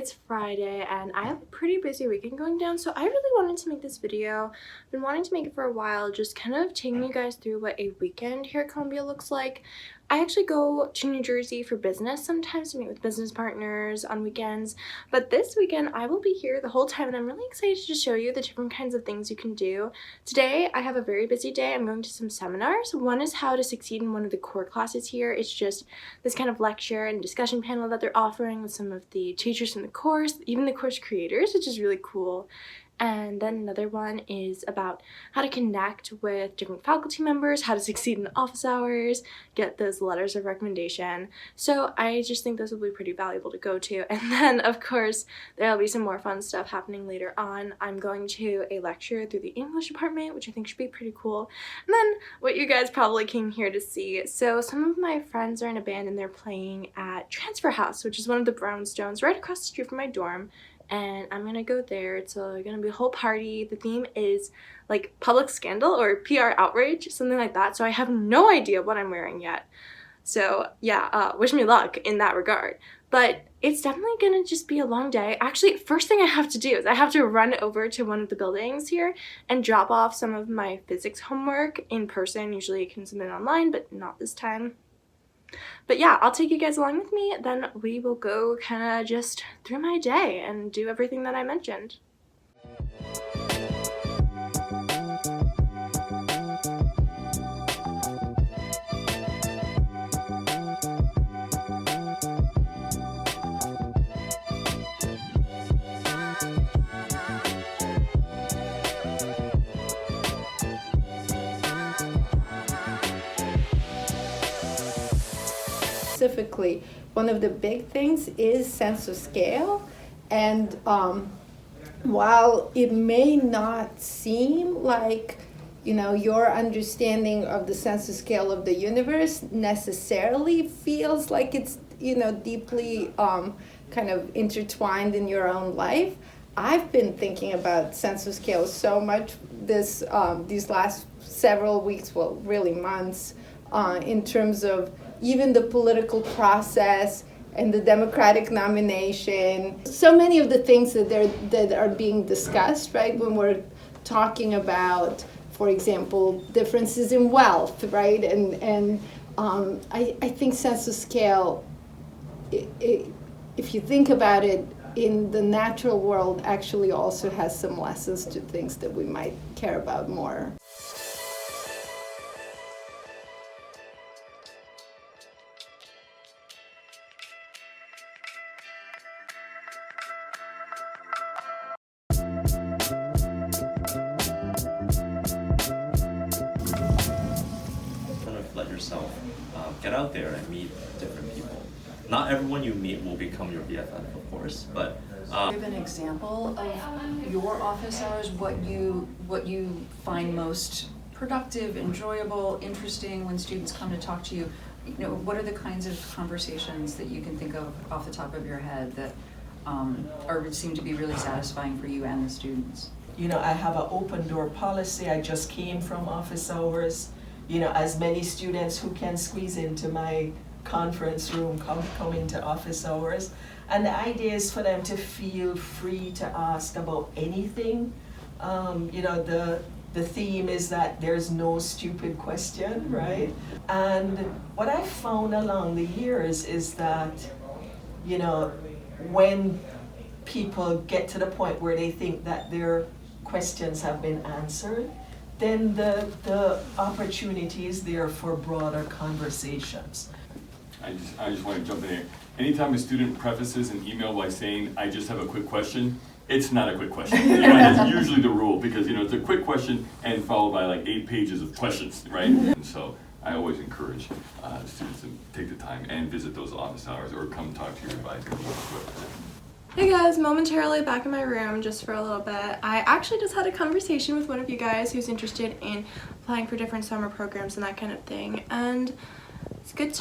it's Friday and I have a pretty busy weekend going down, so I really wanted to make this video. I've been wanting to make it for a while, just kind of taking you guys through what a weekend here at Columbia looks like. I actually go to New Jersey for business sometimes to meet with business partners on weekends, but this weekend I will be here the whole time and I'm really excited to just show you the different kinds of things you can do. Today I have a very busy day. I'm going to some seminars. One is how to succeed in one of the core classes here. It's just this kind of lecture and discussion panel that they're offering with some of the teachers from the course, even the course creators, which is really cool. And then another one is about how to connect with different faculty members, how to succeed in office hours, get those letters of recommendation. So I just think those will be pretty valuable to go to. And then, of course, there'll be some more fun stuff happening later on. I'm going to a lecture through the English department, which I think should be pretty cool. And then what you guys probably came here to see. So some of my friends are in a band and they're playing at Transfer House, which is one of the brownstones right across the street from my dorm. And I'm gonna go there. It's gonna be a whole party. The theme is like public scandal or PR outrage, something like that. So I have no idea what I'm wearing yet. So yeah, wish me luck in that regard. But it's definitely gonna just be a long day. Actually, first thing I have to do is I have to run over to one of the buildings here and drop off some of my physics homework in person. Usually you can submit it online, but not this time. But yeah, I'll take you guys along with me, then we will go kind of just through my day and do everything that I mentioned. Specifically, one of the big things is sense of scale, and while it may not seem like your understanding of the sense of scale of the universe necessarily feels like it's deeply kind of intertwined in your own life, I've been thinking about sense of scale so much these last several weeks, well, really months, in terms of even the political process and the Democratic nomination. So many of the things that are being discussed, right, when we're talking about, for example, differences in wealth, right? And I think sense of scale, if you think about it, in the natural world actually also has some lessons to things that we might care about more. Let yourself get out there and meet different people. Not everyone you meet will become your BFF, of course, but give an example of your office hours, what you find most productive, enjoyable, interesting when students come to talk to you. What are the kinds of conversations that you can think of off the top of your head that seem to be really satisfying for you and the students? I have an open door policy. I just came from office hours. As many students who can squeeze into my conference room come into office hours. And the idea is for them to feel free to ask about anything. The theme is that there's no stupid question, right? And what I found along the years is that, when people get to the point where they think that their questions have been answered, then the opportunity is there for broader conversations. I just want to jump in here. Anytime a student prefaces an email by saying, I just have a quick question, it's not a quick question. That's usually the rule, because it's a quick question and followed by like 8 pages of questions, right? And so I always encourage students to take the time and visit those office hours or come talk to your advisor. Hey guys, momentarily back in my room just for a little bit. I actually just had a conversation with one of you guys who's interested in applying for different summer programs and that kind of thing. And It's good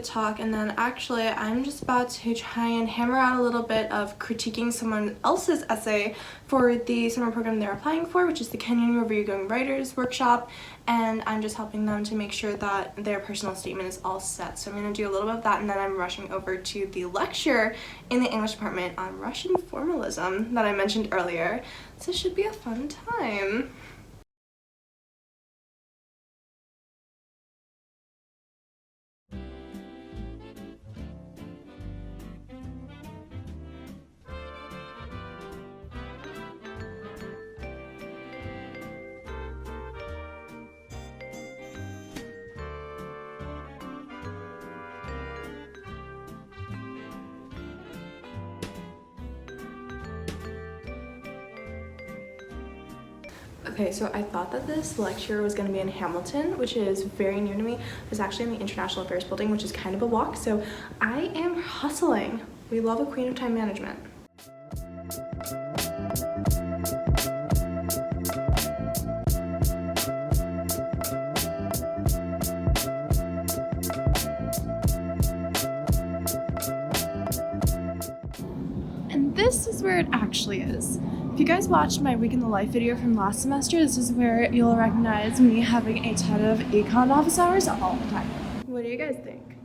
talk, and then actually I'm just about to try and hammer out a little bit of critiquing someone else's essay for the summer program they're applying for, which is the Kenyan Review Young Writers Workshop, and I'm just helping them to make sure that their personal statement is all set. So I'm going to do a little bit of that, and then I'm rushing over to the lecture in the English department on Russian formalism that I mentioned earlier. So it should be a fun time. Okay, so I thought that this lecture was going to be in Hamilton, which is very near to me. It was actually in the International Affairs building, which is kind of a walk, so I am hustling. We love a queen of time management. And this is where it actually is. If you guys watched my Week in the Life video from last semester, this is where you'll recognize me having a ton of econ office hours all the time. What do you guys think?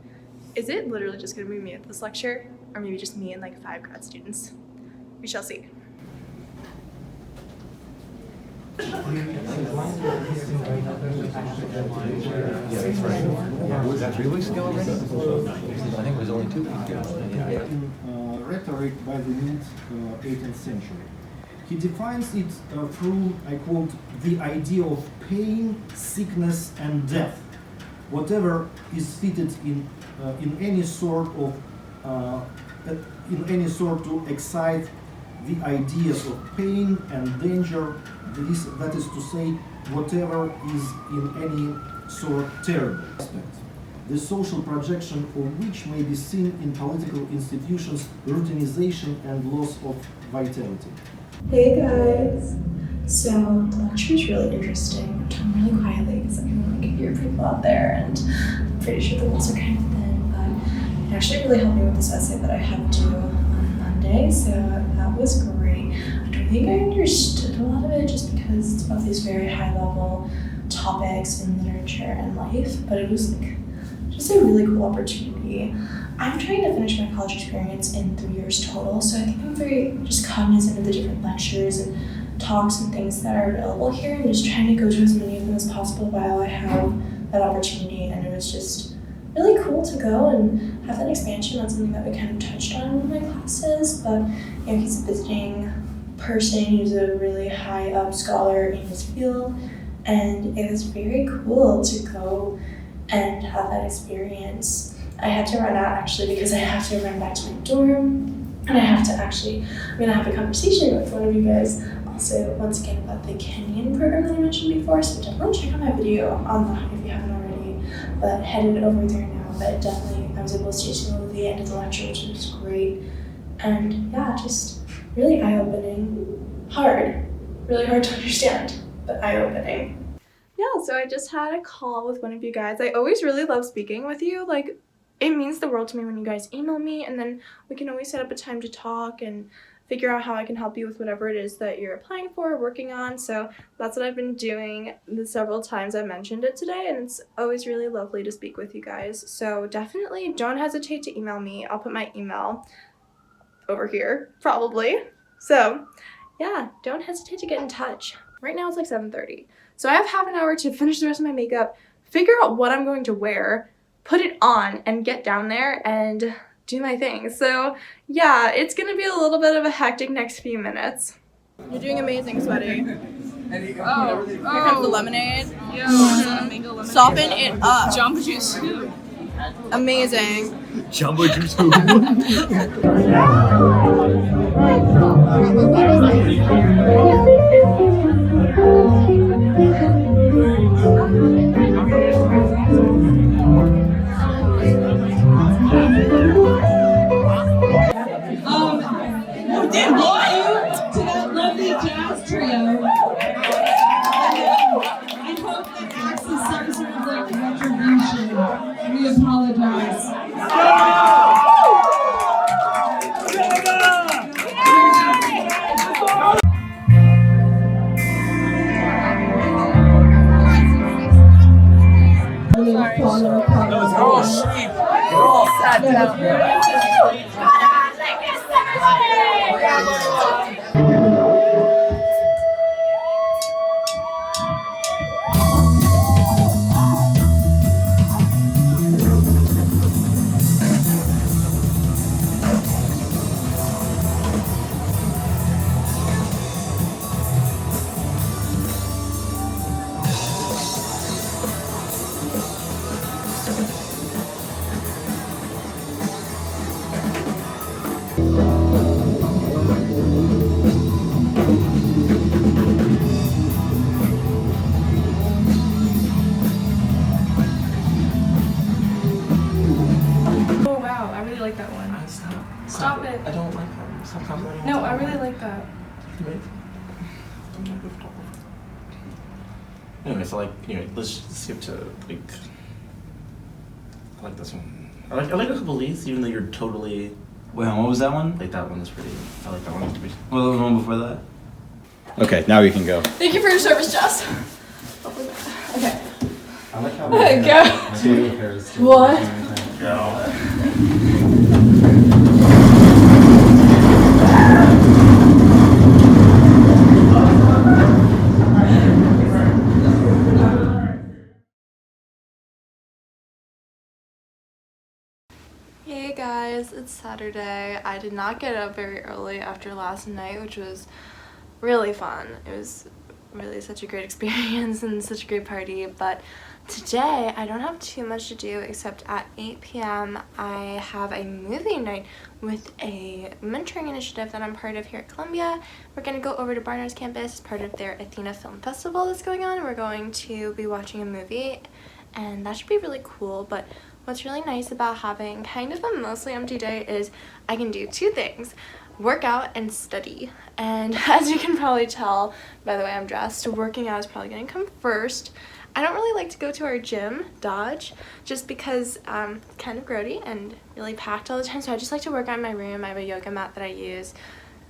Is it literally just gonna be me at this lecture? Or maybe just me and like 5 grad students? We shall see. Was that 3 weeks ago already? I think it was only 2 weeks ago. Rhetoric by the mid-18th century. He defines it through, I quote, the idea of pain, sickness, and death. Whatever is fitted in any sort to excite the ideas of pain and danger. That is to say, whatever is in any sort terrible aspect. The social projection of which may be seen in political institutions' routinization and loss of vitality. Hey guys! So the lecture is really interesting. I'm talking really quietly because I can like hear people out there, and I'm pretty sure the walls are kind of thin, but it actually really helped me with this essay that I have due on Monday, so that was great. I don't think I understood a lot of it just because it's about these very high level topics in literature and life, but it was like just a really cool opportunity. I'm trying to finish my college experience in 3 years total, so I think I'm very just cognizant of the different lectures and talks and things that are available here, and just trying to go to as many of them as possible while I have that opportunity. And it was just really cool to go and have that expansion on something that we kind of touched on in my classes. But you know, he's a visiting person, he's a really high up scholar in his field, and it was very cool to go and have that experience. I had to run out actually because I have to run back to my dorm, and I'm gonna have a conversation with one of you guys also once again about the Kenyan program that I mentioned before, so definitely check out my video on that if you haven't already, but headed over there now. But definitely I was able to stay till the end of the lecture, which was great, and yeah, just really eye-opening, really hard to understand, but eye-opening. Yeah, so I just had a call with one of you guys. I always really love speaking with you. Like, it means the world to me when you guys email me, and then we can always set up a time to talk and figure out how I can help you with whatever it is that you're applying for or working on. So that's what I've been doing the several times I mentioned it today, and it's always really lovely to speak with you guys. So definitely don't hesitate to email me. I'll put my email over here, probably. So yeah, don't hesitate to get in touch. Right now it's like 7:30. So I have half an hour to finish the rest of my makeup, figure out what I'm going to wear, put it on, and get down there and do my thing. So yeah, it's gonna be a little bit of a hectic next few minutes. You're doing amazing, Sweaty. Oh, here comes the lemonade. Yo, mango lemonade. Soften it up. Jamba juice. Amazing. Jumbo juice. We did want you to that lovely jazz trio. I hope that acts as some sort of like retribution. We Oh wow, I really like that one. Stop it. I don't like that. Stop complimenting. No, I really like that. Anyway, so like, let's skip to like. I like this one. I like a couple of these, even though you're totally. Wait, what was that one? Like that one is pretty. I like that one. What was the one before that? Okay, now you can go. Thank you for your service, Jess. Okay. I like how Go. What? Hey guys, it's Saturday. I did not get up very early after last night, which was really fun. It was really such a great experience and such a great party, but today I don't have too much to do except at 8 p.m. I have a movie night with a mentoring initiative that I'm part of here at Columbia. We're going to go over to Barnard's campus as part of their Athena Film Festival that's going on. We're going to be watching a movie and that should be really cool, but what's really nice about having kind of a mostly empty day is I can do two things: work out and study. And as you can probably tell by the way I'm dressed, working out is probably going to come first. I don't really like to go to our gym, Dodge, just because it's kind of grody and really packed all the time, so I just like to work out in my room. I have a yoga mat that I use.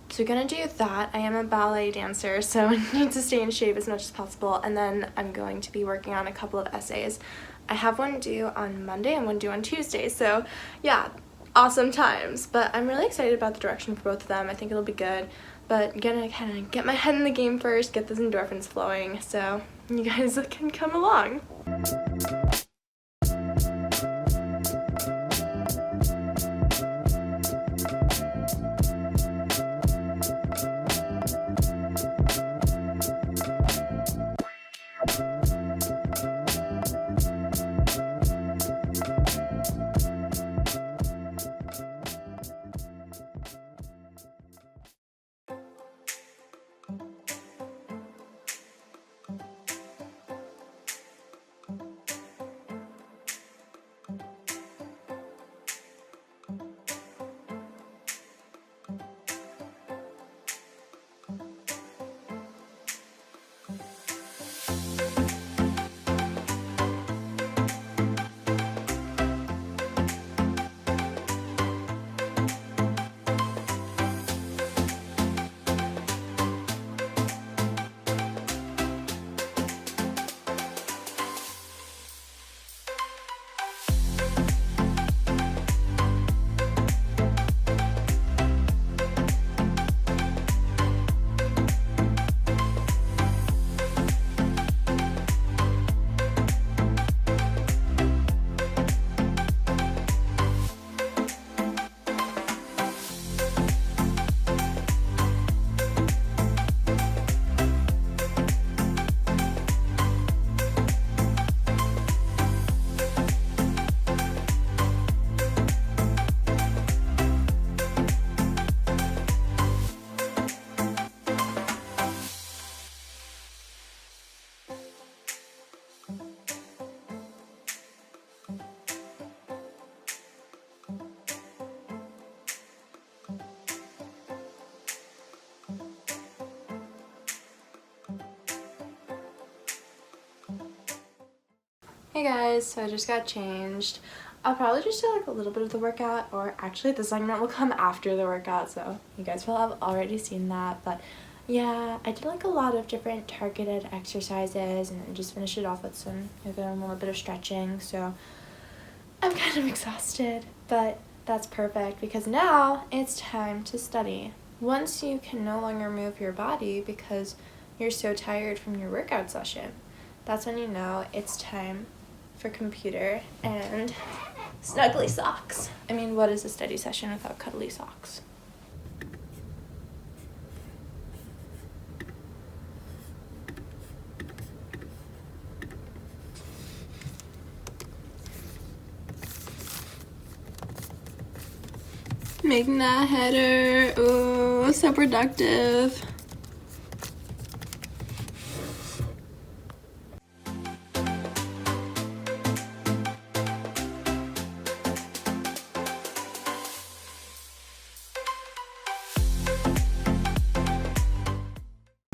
So we're gonna do that. I am a ballet dancer, so I need to stay in shape as much as possible, and then I'm going to be working on a couple of essays. I have one due on Monday and one due on Tuesday, so yeah, awesome times. But I'm really excited about the direction for both of them. I think it'll be good, but I'm gonna kind of get my head in the game first, get those endorphins flowing, so you guys can come along. Hey guys, so I just got changed. I'll probably just do like a little bit of the workout, or actually the segment will come after the workout, so you guys will have already seen that. But yeah, I did like a lot of different targeted exercises and then just finished it off with some yoga and a little bit of stretching. So I'm kind of exhausted, but that's perfect because now it's time to study. Once you can no longer move your body because you're so tired from your workout session, that's when you know it's time for computer and snuggly socks. I mean, what is a study session without cuddly socks? Making that header, ooh, so productive.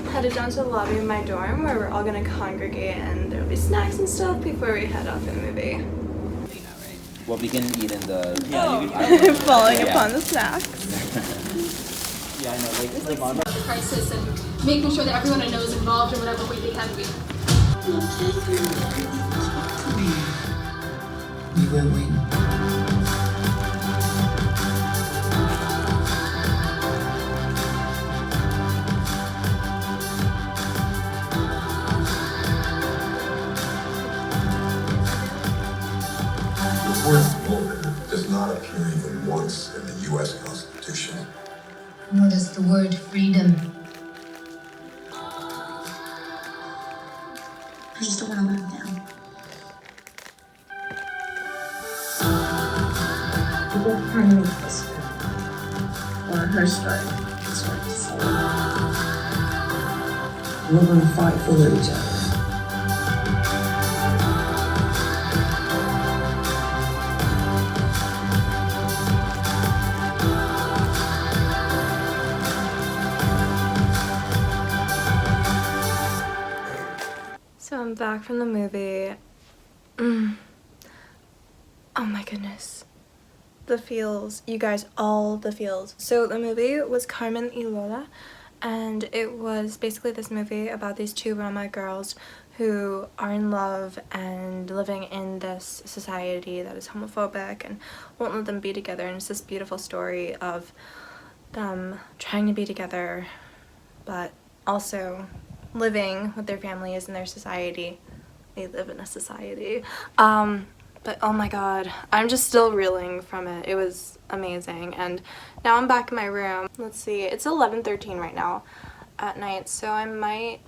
Headed down to the lobby of my dorm where we're all gonna congregate and there'll be snacks and stuff before we head off to the movie. Well, we can eat in the. Falling upon the snacks. Yeah, I know. Like mom. The crisis and making sure that everyone I know is involved in whatever way they can be. We will win. The word woman does not appear even once in the U.S. Constitution. Nor does the word freedom. I just don't want to let him down. People can make this or her story. It's hard to say. We're going to fight for each other. So I'm back from the movie. Oh my goodness. The feels, you guys, all the feels. So the movie was Carmen y Lola, and it was basically this movie about these two Roma girls who are in love and living in this society that is homophobic and won't let them be together, and it's this beautiful story of them trying to be together but also living with their families and their society. They live in a society. But oh my god, I'm just still reeling from it. It was amazing. And now I'm back in my room. Let's see, it's 11:13 right now at night, so I might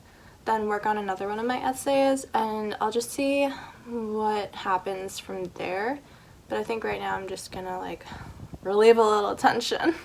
then work on another one of my essays and I'll just see what happens from there. But I think right now I'm just gonna like relieve a little tension.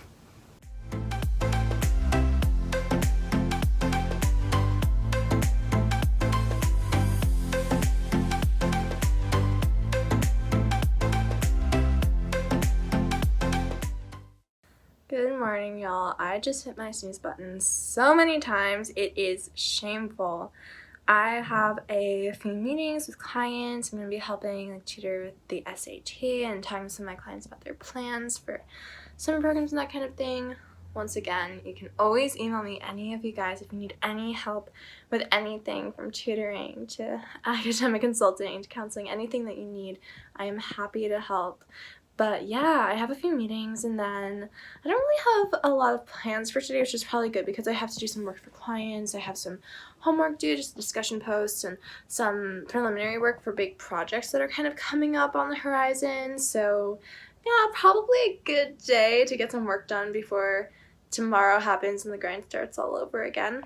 Good morning, y'all. I just hit my snooze button so many times. It is shameful. I have a few meetings with clients. I'm going to be helping like tutor with the SAT and talking to some of my clients about their plans for summer programs and that kind of thing. Once again, you can always email me, any of you guys, if you need any help with anything from tutoring to academic consulting to counseling, anything that you need. I am happy to help. But yeah, I have a few meetings and then I don't really have a lot of plans for today, which is probably good because I have to do some work for clients. I have some homework due, just discussion posts and some preliminary work for big projects that are kind of coming up on the horizon. So yeah, probably a good day to get some work done before tomorrow happens and the grind starts all over again.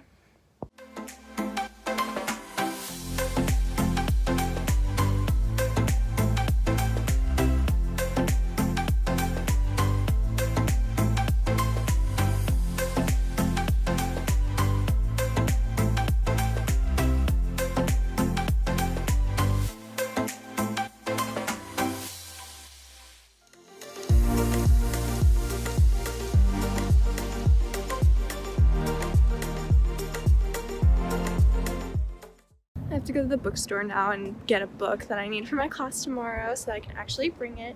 I have to go to the bookstore now and get a book that I need for my class tomorrow so that I can actually bring it.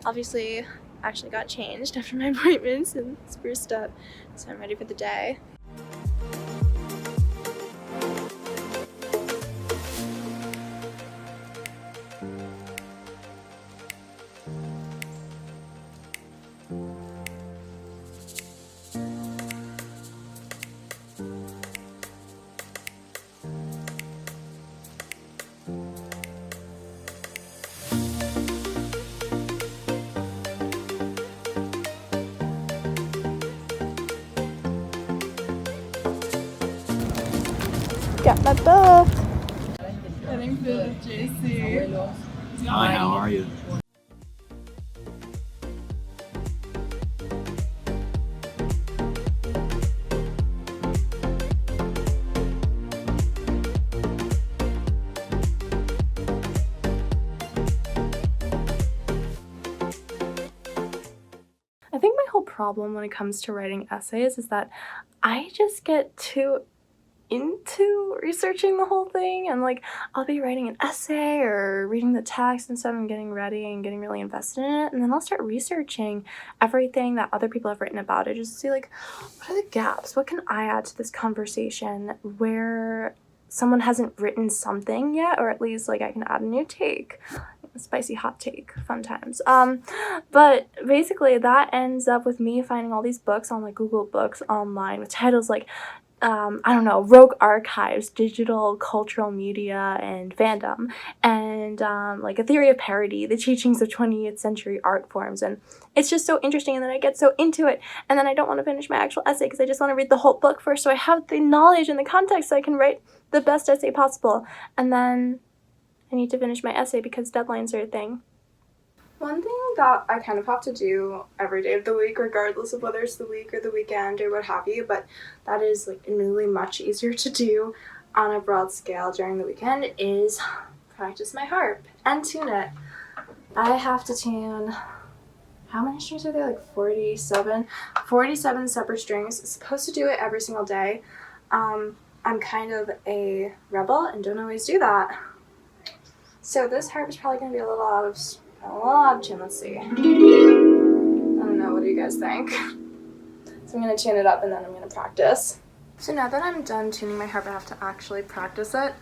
Obviously, actually got changed after my appointments and spruced up, so I'm ready for the day. Got my book. Heading to JC. Hi, how are you? I think my whole problem when it comes to writing essays is that I just get too into researching the whole thing, and like I'll be writing an essay or reading the text and stuff and getting ready and getting really invested in it, and then I'll start researching everything that other people have written about it just to see like what are the gaps, what can I add to this conversation where someone hasn't written something yet, or at least like I can add a new take. Spicy hot take, fun times. But basically that ends up with me finding all these books on like Google Books online with titles like I don't know, Rogue Archives, Digital Cultural Media and Fandom, and like A Theory of Parody, The Teachings of 20th Century Art Forms, and it's just so interesting, and then I get so into it, and then I don't want to finish my actual essay because I just want to read the whole book first so I have the knowledge and the context so I can write the best essay possible, and then I need to finish my essay because deadlines are a thing. One thing that I kind of have to do every day of the week, regardless of whether it's the week or the weekend or what have you, but that is like really much easier to do on a broad scale during the weekend, is practice my harp and tune it. I have to tune, how many strings are there? Like 47 separate strings. I'm supposed to do it every single day. I'm kind of a rebel and don't always do that. So this harp is probably going to be a little out of tune. Let's see. I don't know, what do you guys think? So I'm going to tune it up and then I'm going to practice. So now that I'm done tuning my harp, I have to actually practice it.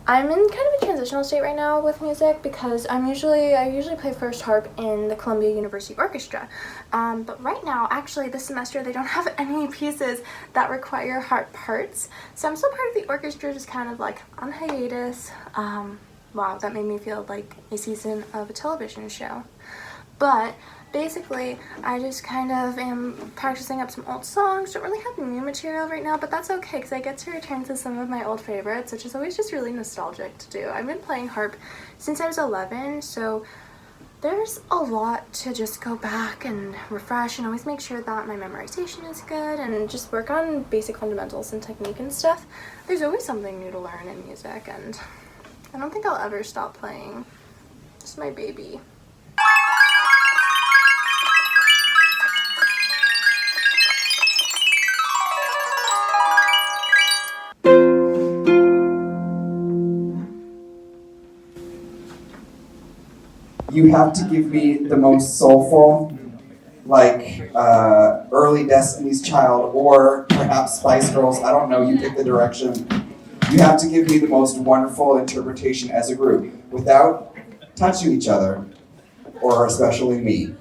I'm in kind of a transitional state right now with music because I usually play first harp in the Columbia University Orchestra. But right now, actually this semester, they don't have any pieces that require harp parts. So I'm still part of the orchestra, just kind of like on hiatus. Wow, that made me feel like a season of a television show. But basically, I just kind of am practicing up some old songs. Don't really have new material right now, but that's okay because I get to return to some of my old favorites, which is always just really nostalgic to do. I've been playing harp since I was 11, so there's a lot to just go back and refresh and always make sure that my memorization is good and just work on basic fundamentals and technique and stuff. There's always something new to learn in music, and I don't think I'll ever stop playing. It's my baby. You have to give me the most soulful, like early Destiny's Child, or perhaps Spice Girls. I don't know, you pick the direction. You have to give me the most wonderful interpretation as a group without touching each other, or especially me,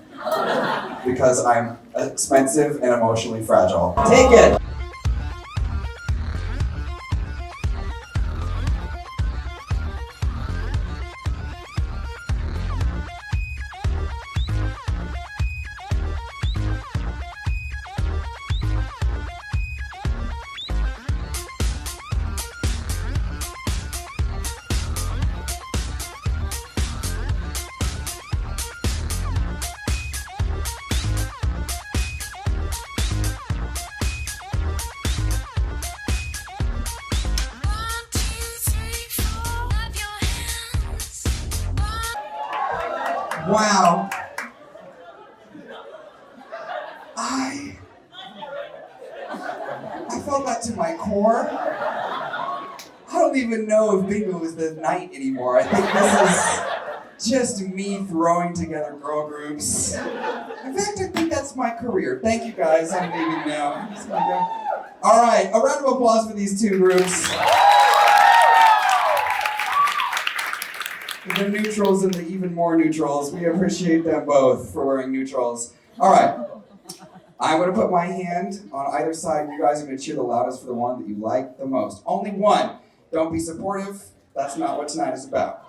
because I'm expensive and emotionally fragile. Take it! Wow. I felt that to my core. I don't even know if bingo is the night anymore. I think this is just me throwing together girl groups. In fact, I think that's my career. Thank you guys, I'm leaving now. All right, a round of applause for these two groups. The neutrals and the even more neutrals. We appreciate them both for wearing neutrals. All right. I'm going to put my hand on either side. You guys are going to cheer the loudest for the one that you like the most. Only one. Don't be supportive. That's not what tonight is about.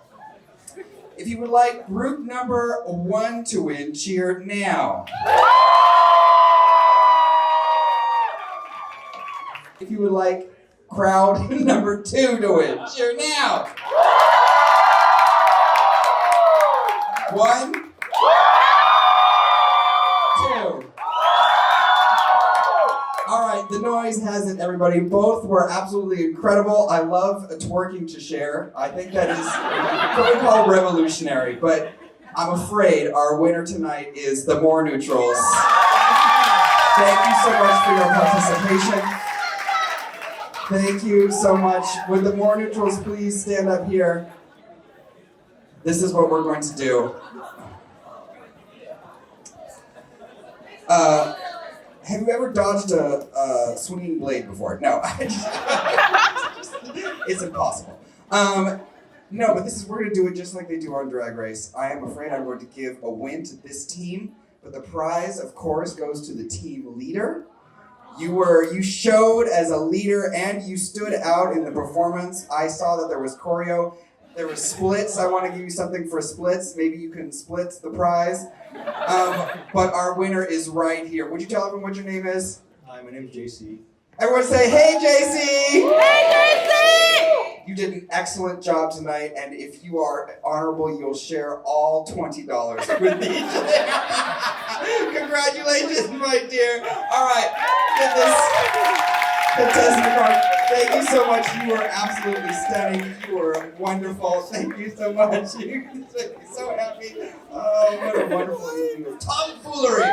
If you would like group number 1 to win, cheer now. If you would like crowd number 2 to win. Cheer now. 1, 2. All right, the noise has it, everybody. Both were absolutely incredible. I love twerking to share. I think that is what we call revolutionary, but I'm afraid our winner tonight is the More Neutrals. Thank you so much for your participation. Thank you so much. Would the More Neutrals please stand up here? This is what we're going to do. Have you ever dodged a swinging blade before? No. It's impossible. No, but we're going to do it just like they do on Drag Race. I am afraid I'm going to give a win to this team, but the prize, of course, goes to the team leader. You showed as a leader and you stood out in the performance. I saw that there was choreo, there was splits. I want to give you something for splits. Maybe you can split the prize. But our winner is right here. Would you tell everyone what your name is? Hi, my name's JC. Everyone say, hey, JC! Hey, JC! You did an excellent job tonight, and if you are honorable, you'll share all $20 with each. Congratulations, my dear. All right, get this contestant card. Thank you so much. You were absolutely stunning. You were wonderful. Thank you so much. You make me so happy. Oh, what a wonderful evening of tomfoolery.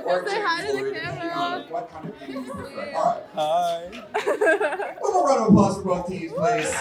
Or Say hi to the tomfoolery. camera. What kind of evening do you prefer? All right. Hi. One more round of applause for both teams, please.